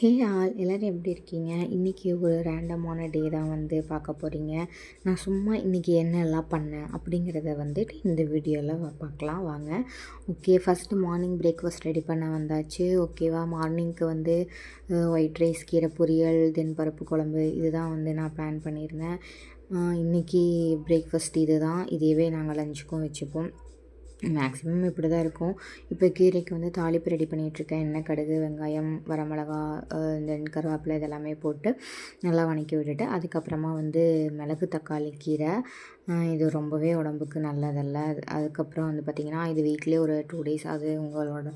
Hey all எல்லோரும் எப்படி இருக்கீங்க? இன்றைக்கி ஒரு ரேண்டமான டே தான் வந்து பார்க்க போகிறீங்க. நான் சும்மா இன்றைக்கி என்னெல்லாம் பண்ணேன் அப்படிங்கிறத வந்துட்டு இந்த வீடியோவில் பார்க்கலாம் வாங்க. Okay, first morning breakfast ready பண்ண வந்தாச்சு. ஓகேவா, மார்னிங்க்கு வந்து ஒயிட் ரைஸ், கீரை பொரியல், தென் பருப்பு குழம்பு இதுதான் வந்து நான் பிளான் பண்ணியிருந்தேன். இன்றைக்கி பிரேக்ஃபாஸ்ட் இது தான். இதையவே நாங்கள் லஞ்சுக்கும் வச்சுப்போம். மேக்ஸிமம் இப்படி தான் இருக்கும். இப்போ கீரைக்கு வந்து தாளிப்பு ரெடி பண்ணிகிட்ருக்கேன். எண்ணெய், கடுகு, வெங்காயம், வரமிளகா, தென் கருவேப்பிலை இதெல்லாமே போட்டு நல்லா வதக்கி விட்டுட்டு அதுக்கப்புறமா வந்து மிளகு தக்காளி கீரை. இது ரொம்பவே உடம்புக்கு நல்லதல்ல. அதுக்கப்புறம் வந்து பார்த்திங்கன்னா இது வீக்லி ஒரு 2 டேஸ் அது உங்களோட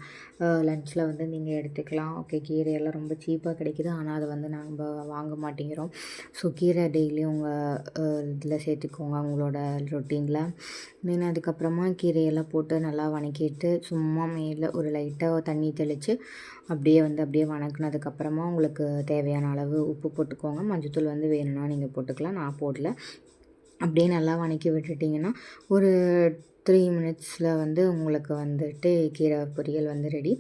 லஞ்சில் வந்து நீங்கள் எடுத்துக்கலாம். ஓகே, கீரையெல்லாம் ரொம்ப சீப்பாக கிடைக்கிது, ஆனால் அதை வந்து நம்ம வாங்க மாட்டேங்கிறோம். ஸோ கீரை டெய்லி உங்கள் இதில் சேர்த்துக்கோங்க உங்களோட ரொட்டீனில். தென் அதுக்கப்புறமா கீரையெல்லாம் போட்டு நல்லா வதக்கிட்டு சும்மா மேலே ஒரு லைட்டாக தண்ணி தெளித்து அப்படியே வதக்குனதுக்கப்புறமா உங்களுக்கு தேவையான அளவு உப்பு போட்டுக்கோங்க. மஞ்சத்தூள் வந்து வேணும்னா நீங்கள் போட்டுக்கலாம், நான் போடல. அப்படியே நல்லா வதக்கி விட்டுட்டிங்கன்னா ஒரு 3 மினிட்ஸில் வந்து உங்களுக்கு வந்துட்டு கீரை பொரியல் வந்து ரெடி.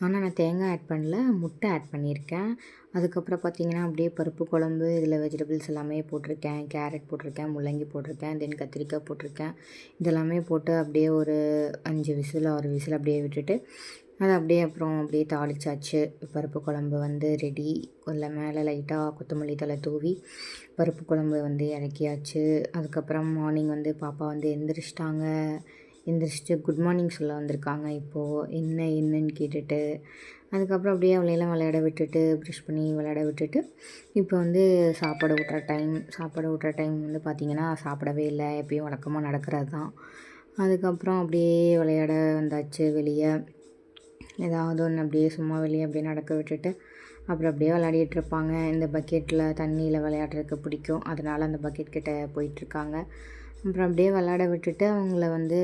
ஆனால் நான் தேங்காய் ஆட் பண்ணல, முட்டை ஆட் பண்ணியிருக்கேன். அதுக்கப்புறம் பார்த்திங்கன்னா அப்படியே பருப்பு குழம்பு, இதில் வெஜிடபிள்ஸ் எல்லாமே போட்டிருக்கேன். கேரட் போட்டிருக்கேன், முள்ளங்கி போட்டிருக்கேன், தென் கத்திரிக்காய் போட்டிருக்கேன். இதெல்லாமே போட்டு அப்படியே ஒரு 5 விசில் 6 விசில் அப்படியே விட்டுட்டு அது அப்படியே தாளிச்சாச்சு. பருப்பு குழம்பு வந்து ரெடி. மேலே லைட்டாக கொத்தமல்லி தழை தூவி பருப்பு குழம்பு வந்து இறக்கியாச்சு. அதுக்கப்புறம் மார்னிங் வந்து பாப்பா வந்து எந்திரிச்சிட்டு குட் மார்னிங் சொல்ல வந்திருக்காங்க. இப்போது என்னன்னு கேட்டுட்டு அதுக்கப்புறம் அப்படியே அவளையெல்லாம் விளையாட விட்டுட்டு ப்ரஷ் பண்ணி விளையாட விட்டுட்டு இப்போ வந்து சாப்பாடு ஊட்டுற டைம் வந்து பார்த்திங்கன்னா சாப்பிடவே இல்லை, எப்பயும் வழக்கமாக நடக்கிறது தான். அதுக்கப்புறம் அப்படியே விளையாட வந்தாச்சு. வெளியே ஏதாவது ஒன்று அப்படியே சும்மா வெளியே அப்படியே நடக்க விட்டுட்டு அப்புறம் அப்படியே விளையாடிட்டுருப்பாங்க. இந்த பக்கெட்டில் தண்ணியில் விளையாடுறதுக்கு பிடிக்கும், அதனால் அந்த பக்கெட் கிட்டே போயிட்டுருக்காங்க. அப்புறம் அப்படியே விளையாட விட்டுட்டு அவங்கள வந்து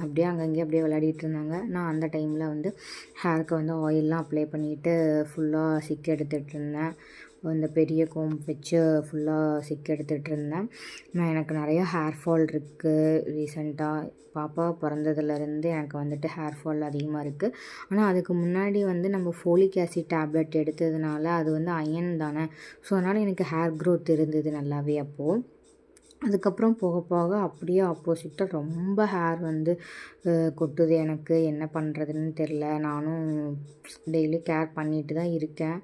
அப்படியே அங்கங்கே அப்படியே விளையாடிட்டு இருந்தாங்க. நான் அந்த டைமில் வந்து ஹேருக்கு வந்து ஆயிலெலாம் அப்ளை பண்ணிவிட்டு ஃபுல்லாக சிக்கு எடுத்துகிட்டு இருந்தேன். இந்த பெரிய கோம் வச்சு ஃபுல்லாக சிக்கு எடுத்துகிட்டு இருந்தேன். எனக்கு நிறையா ஹேர் ஃபால் இருக்குது ரீசெண்டாக. பாப்பா பிறந்ததுலேருந்து எனக்கு வந்துட்டு ஹேர் ஃபால் அதிகமாக இருக்குது. ஆனால் அதுக்கு முன்னாடி வந்து நம்ம ஃபோலிக் ஆசிட் டேப்லெட் எடுத்ததுனால அது வந்து அயன் தானே, ஸோ அதனால் எனக்கு ஹேர் க்ரோத் இருந்தது நல்லாவே அப்போது. அதுக்கப்புறம் போக போக அப்படியே ஆப்போசிட்டாக ரொம்ப ஹேர் வந்து கொட்டுது. எனக்கு என்ன பண்ணுறதுன்னு தெரில. நானும் டெய்லி கேர் பண்ணிட்டு தான் இருக்கேன்.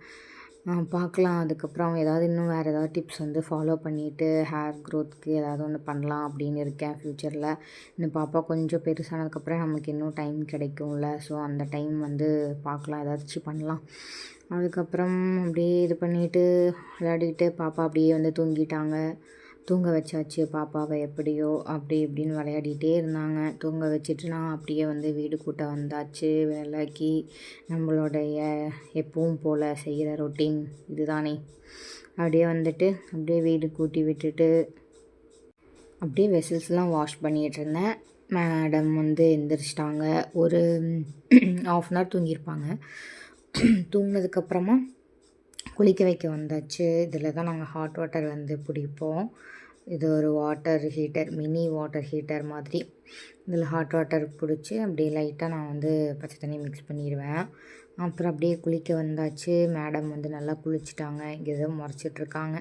பார்க்கலாம். அதுக்கப்புறம் இன்னும் வேறு ஏதாவது டிப்ஸ் வந்து ஃபாலோ பண்ணிவிட்டு ஹேர் க்ரோத்துக்கு ஏதாவது ஒன்று பண்ணலாம் அப்படின்னு இருக்கேன் ஃப்யூச்சரில். இந்த பாப்பா கொஞ்சம் பெருசானதுக்கப்புறம் நமக்கு இன்னும் டைம் கிடைக்கும்ல, ஸோ அந்த டைம் வந்து பார்க்கலாம், ஏதாச்சும் பண்ணலாம். அதுக்கப்புறம் அப்படியே இது பண்ணிவிட்டு விளையாடிட்டு பாப்பா அப்படியே வந்து தூங்க வச்சாச்சு பாப்பாவை. எப்படியோ அப்படி இப்படின்னு விளையாடிட்டே இருந்தாங்க. தூங்க வச்சுட்டு நான் அப்படியே வந்து வீடு கூட்ட வந்தாச்சு. வேலைக்கு நம்மளுடைய எப்பவும் போல் செய்கிற ரொட்டீன் இது தானே. அப்படியே வந்துட்டு அப்படியே வீடு கூட்டி விட்டுட்டு அப்படியே வெசல்ஸ்லாம் வாஷ் பண்ணிகிட்டு இருந்தேன். மேடம் வந்து எந்திரிச்சிட்டாங்க. ஒரு 1/2 தூங்கியிருப்பாங்க. தூங்கினதுக்கப்புறமா குளிக்க வைக்க வந்தாச்சு. இதில் தான் நாங்கள் ஹாட் வாட்டர் வந்து பிடிப்போம். இது ஒரு water heater, mini water heater மாதிரி. இதில் ஹாட் வாட்டர் பிடிச்சி அப்படியே லைட்டாக நான் வந்து பச்சை தண்ணி மிக்ஸ் பண்ணிடுவேன். அப்புறம் அப்படியே குளிக்க வந்தாச்சு. மேடம் வந்து நல்லா குளிச்சுட்டாங்க. இங்கே ஏதோ முறைச்சிட்ருக்காங்க.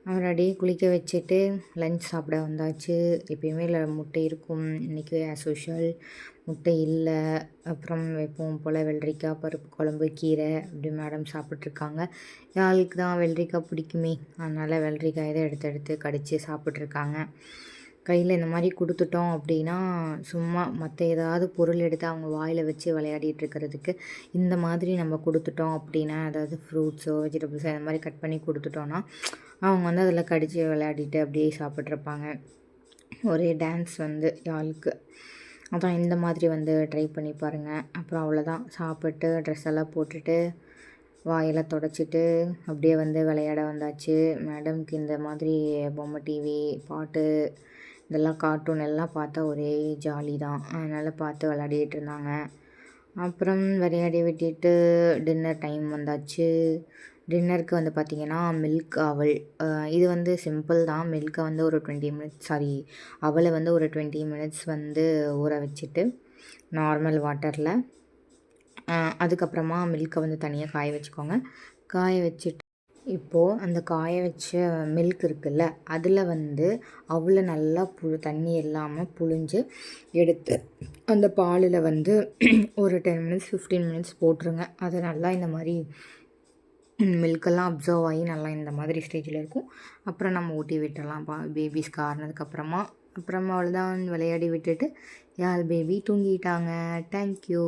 அப்புறம் அப்படியே குளிக்க வச்சுட்டு லஞ்ச் சாப்பிட வந்தாச்சு. எப்பயுமே முட்டை இருக்கும். இன்றைக்கி ஆஸ் யூஷுவல் முட்டை இல்லை. அப்புறம் எப்பவும் போல் வெள்ளரிக்காய், பருப்பு குழம்பு, கீரை அப்படி மேடம் சாப்பிட்ருக்காங்க. யாருக்கு தான் வெள்ளரிக்காய் பிடிக்குமே, அதனால் வெள்ளரிக்காய் தான் எடுத்து கடித்து சாப்பிட்ருக்காங்க. கையில் இந்த மாதிரி கொடுத்துட்டோம் அப்படின்னா சும்மா மற்ற ஏதாவது பொருள் எடுத்து அவங்க வாயில் வச்சு விளையாடிட்டு இருக்கிறதுக்கு இந்த மாதிரி நம்ம கொடுத்துட்டோம் அப்படின்னா, அதாவது ஃப்ரூட்ஸோ வெஜிடபிள்ஸோ இந்த மாதிரி கட் பண்ணி கொடுத்துட்டோன்னா அவங்க வந்து அதில் கடித்து விளையாடிட்டு அப்படியே சாப்பிட்ருப்பாங்க. ஒரே டான்ஸ் வந்து யாழுக்கு. அதான் இந்த மாதிரி வந்து ட்ரை பண்ணி பாருங்கள். அப்புறம் அவ்வளோதான், சாப்பிட்டு ட்ரெஸ் எல்லாம் போட்டுட்டு வாயெல்லாம் தொடச்சிட்டு அப்படியே வந்து விளையாட வந்தாச்சு. மேடம்க்கு இந்த மாதிரி பொம்மை டிவி, பாட்டு, இதெல்லாம் கார்ட்டூன் எல்லாம் பார்த்தா ஒரே ஜாலி தான். அதனால் பார்த்து விளையாடிட்டு இருந்தாங்க. அப்புறம் விளையாடி விட்டுட்டு டின்னர் டைம் வந்தாச்சு. டின்னருக்கு வந்து பார்த்திங்கன்னா மில்க் அவல். இது வந்து சிம்பிள் தான். மில்க்கை வந்து ஒரு 20 மினிட்ஸ் அவலை வந்து ஒரு 20 மினிட்ஸ் வந்து ஊற வச்சுட்டு நார்மல் வாட்டரில் அதுக்கப்புறமா மில்க்கை வந்து தனியாக காய வச்சுக்கோங்க. காய வச்சுட்டு இப்போது அந்த காய வச்ச மில்க் இருக்குல்ல, அதில் வந்து அவ்வளோ நல்லா தண்ணி இல்லாமல் புழிஞ்சு எடுத்து அந்த பாலில் வந்து ஒரு 10 மினிட்ஸ் 15 மினிட்ஸ் போட்டுருங்க. அது நல்லா இந்த மாதிரி மில்கெல்லாம் அப்சர்வ் ஆகி நல்லா இந்த மாதிரி ஸ்டேஜில் இருக்கும். அப்புறம் நம்ம ஊட்டி விட்டுடலாம் பேபிஸ்க்கு ஆறுனதுக்கப்புறமா. அப்புறமா அவ்வளோதான், விளையாடி விட்டுட்டு பேபி தூங்கிட்டாங்க. தேங்க்யூ.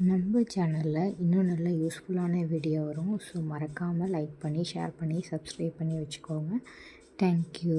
நம்ம சேனலில் இன்னும் நல்ல யூஸ்ஃபுல்லான வீடியோ வரும். ஸோ மறக்காமல் லைக் பண்ணி, ஷேர் பண்ணி, சப்ஸ்கிரைப் பண்ணி வச்சுக்கோங்க. தேங்க்யூ.